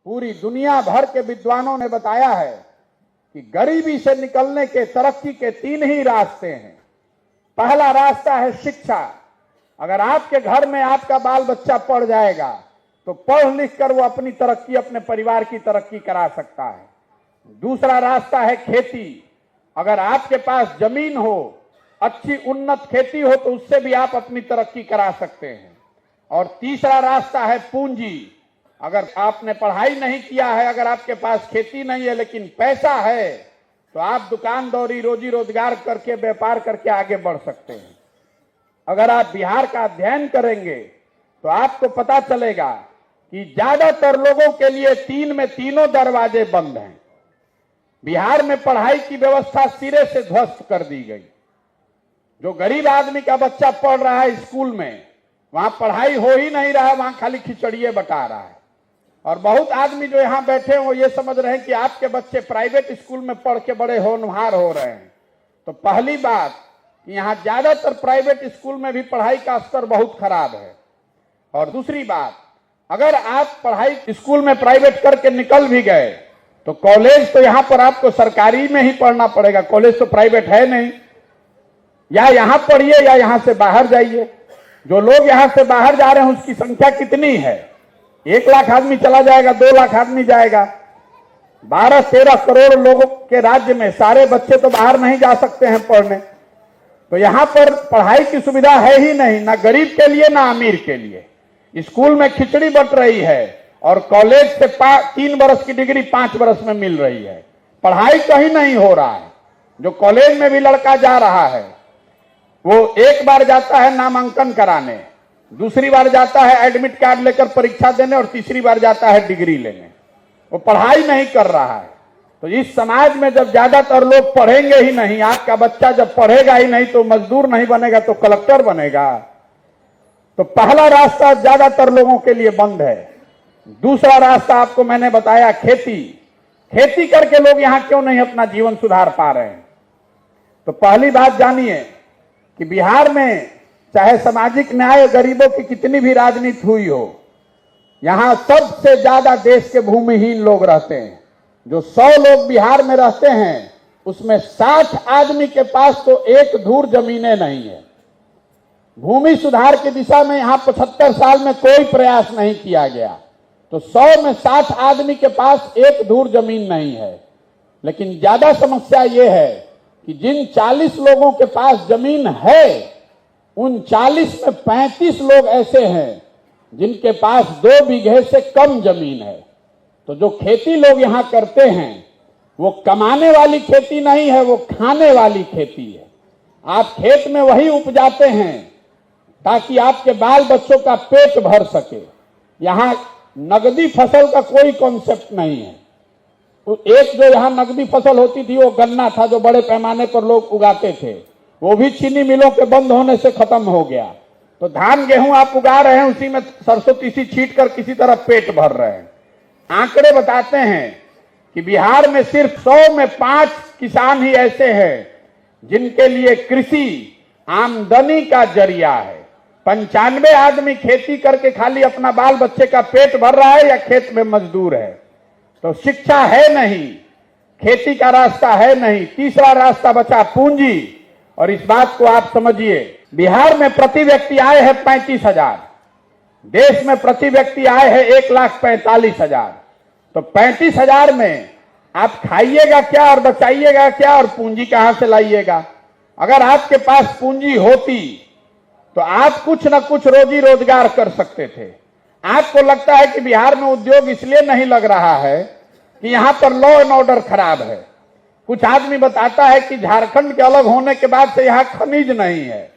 पूरी दुनिया भर के विद्वानों ने बताया है कि गरीबी से निकलने के, तरक्की के 3 ही रास्ते हैं। पहला रास्ता है शिक्षा। अगर आपके घर में आपका बाल बच्चा पढ़ जाएगा तो पढ़ लिख कर वो अपनी तरक्की, अपने परिवार की तरक्की करा सकता है। दूसरा रास्ता है खेती। अगर आपके पास जमीन हो, अच्छी उन्नत खेती हो, तो उससे भी आप अपनी तरक्की करा सकते हैं। और तीसरा रास्ता है पूंजी। अगर आपने पढ़ाई नहीं किया है, अगर आपके पास खेती नहीं है लेकिन पैसा है, तो आप दुकानदारी, रोजी रोजगार करके, व्यापार करके आगे बढ़ सकते हैं। अगर आप बिहार का अध्ययन करेंगे तो आपको पता चलेगा कि ज्यादातर लोगों के लिए 3 में तीनों दरवाजे बंद हैं। बिहार में पढ़ाई की व्यवस्था सिरे से ध्वस्त कर दी गई। जो गरीब आदमी का बच्चा पढ़ रहा है स्कूल में, वहां पढ़ाई हो ही नहीं रहा है, वहां खाली खिचड़िए बटा रहा है। और बहुत आदमी जो यहां बैठे हैं वो ये समझ रहे हैं कि आपके बच्चे प्राइवेट स्कूल में पढ़ के बड़े होनहार हो रहे हैं। तो पहली बात, यहां ज्यादातर प्राइवेट स्कूल में भी पढ़ाई का स्तर बहुत खराब है। और दूसरी बात, अगर आप पढ़ाई स्कूल में प्राइवेट करके निकल भी गए तो कॉलेज तो यहां पर आपको सरकारी में ही पढ़ना पड़ेगा, कॉलेज तो प्राइवेट है नहीं। या यहां पढ़िए या यहां से बाहर जाइए। जो लोग यहां से बाहर जा रहे हैं उसकी संख्या कितनी है? 1 लाख आदमी चला जाएगा, 2 लाख आदमी जाएगा। 12-13 करोड़ लोगों के राज्य में सारे बच्चे तो बाहर नहीं जा सकते हैं पढ़ने। तो यहां पर पढ़ाई की सुविधा है ही नहीं, ना गरीब के लिए ना अमीर के लिए। स्कूल में खिचड़ी बट रही है और कॉलेज से 3 बरस की डिग्री 5 बरस में मिल रही है। पढ़ाई कहीं नहीं हो रहा है। जो कॉलेज में भी लड़का जा रहा है वो एक बार जाता है नामांकन कराने, दूसरी बार जाता है एडमिट कार्ड लेकर परीक्षा देने और तीसरी बार जाता है डिग्री लेने। वो पढ़ाई नहीं कर रहा है। तो इस समाज में जब ज्यादातर लोग पढ़ेंगे ही नहीं, आपका बच्चा जब पढ़ेगा ही नहीं तो मजदूर नहीं बनेगा तो कलेक्टर बनेगा। तो पहला रास्ता ज्यादातर लोगों के लिए बंद है। दूसरा रास्ता आपको मैंने बताया, खेती। खेती करके लोग यहां क्यों नहीं अपना जीवन सुधार पा रहे हैं? तो पहली बात जानिए कि बिहार में चाहे सामाजिक न्याय, गरीबों की कितनी भी राजनीति हुई हो, यहां सबसे ज्यादा देश के भूमिहीन लोग रहते हैं। जो 100 लोग बिहार में रहते हैं उसमें 60 आदमी के पास तो 1 धूर जमीनें नहीं है। भूमि सुधार की दिशा में यहां 75 साल में कोई प्रयास नहीं किया गया। तो 100 में 60 आदमी के पास 1 धूर जमीन नहीं है। लेकिन ज्यादा समस्या यह है कि जिन 40 लोगों के पास जमीन है, उन 40 में 35 लोग ऐसे हैं जिनके पास 2 बीघे से कम जमीन है। तो जो खेती लोग यहां करते हैं वो कमाने वाली खेती नहीं है, वो खाने वाली खेती है। आप खेत में वही उपजाते हैं ताकि आपके बाल बच्चों का पेट भर सके। यहां नगदी फसल का कोई कॉन्सेप्ट नहीं है। एक जो यहां नगदी फसल होती थी वो गन्ना था, जो बड़े पैमाने पर लोग उगाते थे। वो भी चीनी मिलों के बंद होने से खत्म हो गया। तो धान गेहूं आप उगा रहे हैं, उसी में सरसों तीसी छींट कर किसी तरह पेट भर रहे हैं। आंकड़े बताते हैं कि बिहार में सिर्फ 100 में 5 किसान ही ऐसे हैं जिनके लिए कृषि आमदनी का जरिया है। 95 आदमी खेती करके खाली अपना बाल बच्चे का पेट भर रहा है या खेत में मजदूर है। तो शिक्षा है नहीं, खेती का रास्ता है नहीं। तीसरा रास्ता बचा पूंजी। और इस बात को आप समझिए, बिहार में प्रति व्यक्ति आय है 35,000, देश में प्रति व्यक्ति आय है 1,45,000। तो 35,000 में आप खाइएगा क्या और बचाइएगा क्या और पूंजी कहां से लाइएगा? अगर आपके पास पूंजी होती तो आप कुछ ना कुछ रोजी रोजगार कर सकते थे। आपको लगता है कि बिहार में उद्योग इसलिए नहीं लग रहा है कि यहां पर लॉ एंड ऑर्डर खराब है। कुछ आदमी बताता है कि झारखंड के अलग होने के बाद से यहां खनिज नहीं है।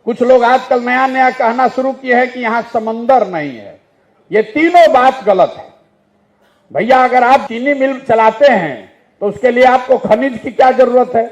कुछ लोग आजकल नया नया कहना शुरू किए हैं कि यहां समंदर नहीं है। ये तीनों बात गलत है। भैया, अगर आप चीनी मिल चलाते हैं तो उसके लिए आपको खनिज की क्या जरूरत है?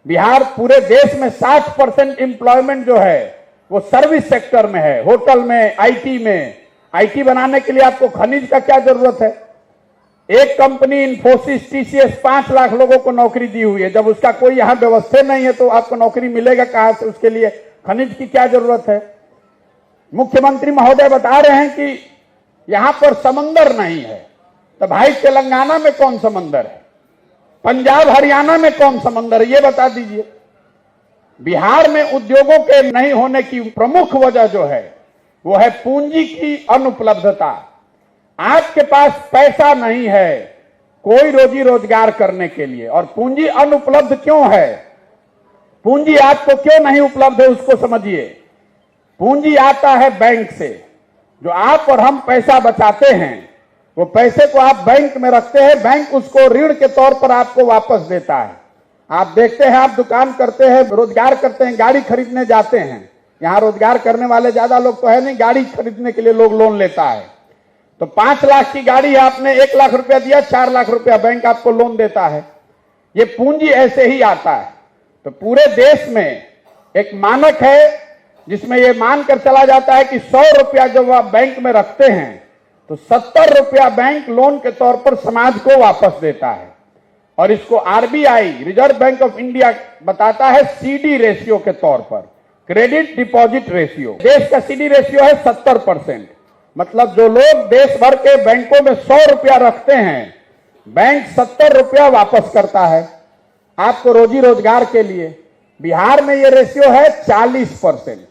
बिहार पूरे देश में 60% एम्प्लॉयमेंट जो है वो सर्विस सेक्टर में है, होटल में, आईटी में। आईटी बनाने के लिए आपको खनिज का क्या जरूरत है? एक कंपनी इन्फोसिस, टीसीएस 5 लाख लोगों को नौकरी दी हुई है। जब उसका कोई यहां व्यवस्था नहीं है तो आपको नौकरी मिलेगा कहां से? उसके लिए खनिज की क्या जरूरत है? मुख्यमंत्री महोदय बता रहे हैं कि यहां पर समंदर नहीं है। तो भाई तेलंगाना में कौन समंदर है, पंजाब हरियाणा में कौन समंदर है, ये बता दीजिए। बिहार में उद्योगों के नहीं होने की प्रमुख वजह जो है वो है पूंजी की अनुपलब्धता। आपके पास पैसा नहीं है कोई रोजी रोजगार करने के लिए, और पूंजी अनुपलब्ध क्यों है, पूंजी आपको क्यों नहीं उपलब्ध है उसको समझिए। पूंजी आता है बैंक से, जो आप और हम पैसा बचाते हैं वो पैसे को आप बैंक में रखते हैं, बैंक उसको ऋण के तौर पर आपको वापस देता है। आप देखते हैं, आप दुकान करते हैं, रोजगार करते हैं, गाड़ी खरीदने जाते हैं, यहां रोजगार करने वाले ज्यादा लोग तो है नहीं, गाड़ी खरीदने के लिए लोग लोन लेता है। तो 5 लाख की गाड़ी है, आपने 1 लाख रुपया दिया, 4 लाख रुपया बैंक आपको लोन देता है। ये पूंजी ऐसे ही आता है। तो पूरे देश में एक मानक है जिसमें यह मानकर चला जाता है कि 100 रुपया जब आप बैंक में रखते हैं तो 70 रुपया बैंक लोन के तौर पर समाज को वापस देता है। और इसको RBI, reserve bank of India, बताता है सीडी रेशियो के तौर पर, क्रेडिट डिपॉजिट रेशियो। देश का सीडी रेशियो है 70%। मतलब जो लोग देश भर के बैंकों में 100 रुपया रखते हैं, बैंक 70 रुपया वापस करता है आपको रोजी रोजगार के लिए। बिहार में यह रेशियो है 40%।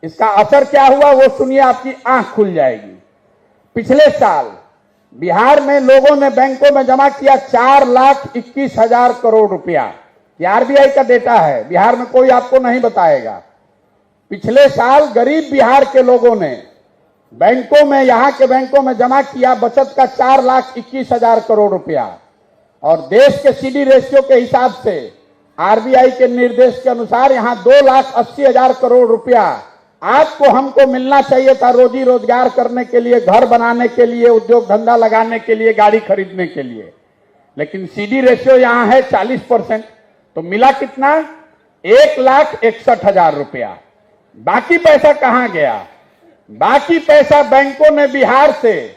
इसका असर क्या हुआ वो सुनिए, आपकी आंख खुल जाएगी। पिछले साल बिहार में लोगों ने बैंकों में जमा किया 4,21,000 करोड़ रुपया। यह आरबीआई का डेटा है, बिहार में कोई आपको नहीं बताएगा। पिछले साल गरीब बिहार के लोगों ने बैंकों में, यहां के बैंकों में जमा किया बचत का 4,21,000 करोड़ रुपया। और देश के सीडी रेशियो के हिसाब से आरबीआई के निर्देश के अनुसार यहां 2,80,000 करोड़ रुपया आपको हमको मिलना चाहिए था रोजी रोजगार करने के लिए, घर बनाने के लिए, उद्योग धंधा लगाने के लिए, गाड़ी खरीदने के लिए। लेकिन सीडी रेशियो यहां है 40%। तो मिला कितना, 1,61,000 रुपया। बाकी पैसा कहां गया, बाकी पैसा बैंकों ने बिहार से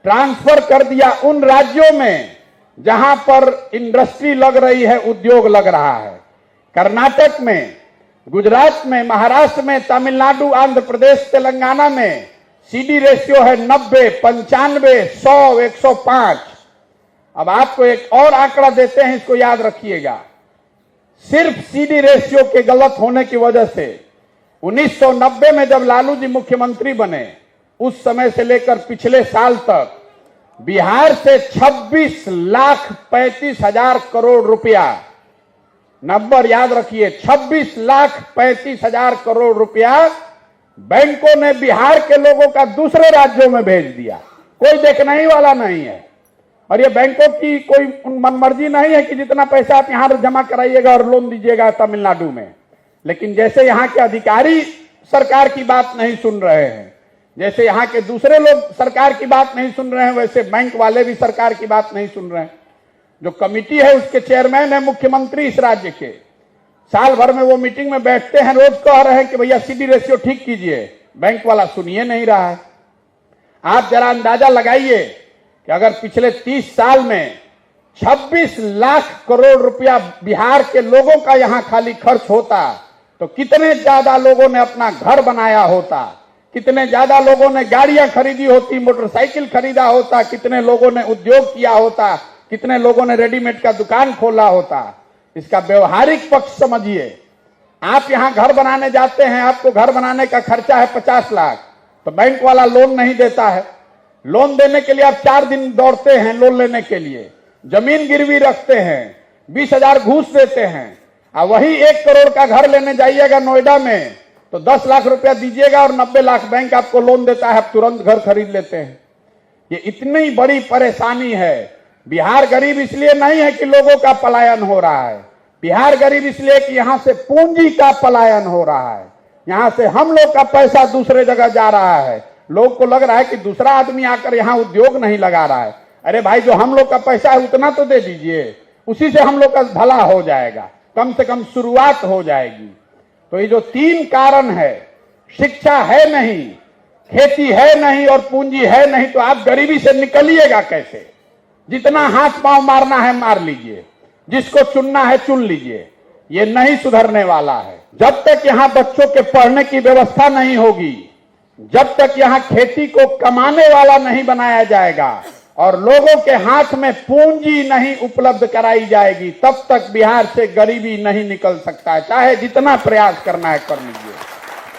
ट्रांसफर कर दिया उन राज्यों में जहां पर इंडस्ट्री लग रही है, उद्योग लग रहा है। कर्नाटक में, गुजरात में, महाराष्ट्र में, तमिलनाडु, आंध्र प्रदेश, तेलंगाना में सीडी रेशियो है 90, 95, 100, 105। अब आपको एक और आंकड़ा देते हैं, इसको याद रखिएगा। सिर्फ सीडी रेशियो के गलत होने की वजह से 1990 में जब लालू जी मुख्यमंत्री बने, उस समय से लेकर पिछले साल तक बिहार से 26,35,000 करोड़ रुपया, नंबर याद रखिए, 26,35,000 करोड़ रुपया बैंकों ने बिहार के लोगों का दूसरे राज्यों में भेज दिया। कोई देखने ही वाला नहीं है। और ये बैंकों की कोई मनमर्जी नहीं है कि जितना पैसा आप यहां जमा कराइएगा और लोन दीजिएगा तमिलनाडु में। लेकिन जैसे यहां के अधिकारी सरकार की बात नहीं सुन रहे हैं, जैसे यहां के दूसरे लोग सरकार की बात नहीं सुन रहे हैं, वैसे बैंक वाले भी सरकार की बात नहीं सुन रहे हैं। जो कमिटी है उसके चेयरमैन है मुख्यमंत्री इस राज्य के। साल भर में वो मीटिंग में बैठते हैं, रोज कह रहे हैं कि भैया सीडी रेशियो ठीक कीजिए, बैंक वाला सुनिए नहीं रहा है। आप जरा अंदाजा लगाइए कि अगर पिछले 30 साल में 26 लाख करोड़ रुपया बिहार के लोगों का यहां खाली खर्च होता तो कितने ज्यादा लोगों ने अपना घर बनाया होता, कितने ज्यादा लोगों ने गाड़ियां खरीदी होती, मोटरसाइकिल खरीदा होता, कितने लोगों ने उद्योग किया होता, कितने लोगों ने रेडीमेड का दुकान खोला होता। इसका व्यवहारिक पक्ष समझिए। आप यहां घर बनाने जाते हैं, आपको घर बनाने का खर्चा है 50 लाख, तो बैंक वाला लोन नहीं देता है। लोन देने के लिए आप 4 दिन दौड़ते हैं लोन लेने के लिए, जमीन गिरवी रखते हैं, 20,000 घूस देते हैं। और वही 1 करोड़ का घर लेने जाइएगा नोएडा में तो 10 लाख रुपया दीजिएगा और 90 लाख बैंक आपको लोन देता है, आप तुरंत घर खरीद लेते हैं। ये इतनी बड़ी परेशानी है। बिहार गरीब इसलिए नहीं है कि लोगों का पलायन हो रहा है, बिहार गरीब इसलिए कि यहां से पूंजी का पलायन हो रहा है। यहां से हम लोग का पैसा दूसरे जगह जा रहा है। लोग को लग रहा है कि दूसरा आदमी आकर यहां उद्योग नहीं लगा रहा है। अरे भाई, जो हम लोग का पैसा है उतना तो दे दीजिए, उसी से हम लोग का भला हो जाएगा, कम से कम शुरुआत हो जाएगी। तो ये जो 3 कारण है, शिक्षा है नहीं, खेती है नहीं और पूंजी है नहीं, तो आप गरीबी से निकलिएगा कैसे? जितना हाथ पांव मारना है मार लीजिए, जिसको चुनना है चुन लीजिए, ये नहीं सुधरने वाला है। जब तक यहां बच्चों के पढ़ने की व्यवस्था नहीं होगी, जब तक यहां खेती को कमाने वाला नहीं बनाया जाएगा और लोगों के हाथ में पूंजी नहीं उपलब्ध कराई जाएगी, तब तक बिहार से गरीबी नहीं निकल सकता है, चाहे जितना प्रयास करना है कर लीजिए।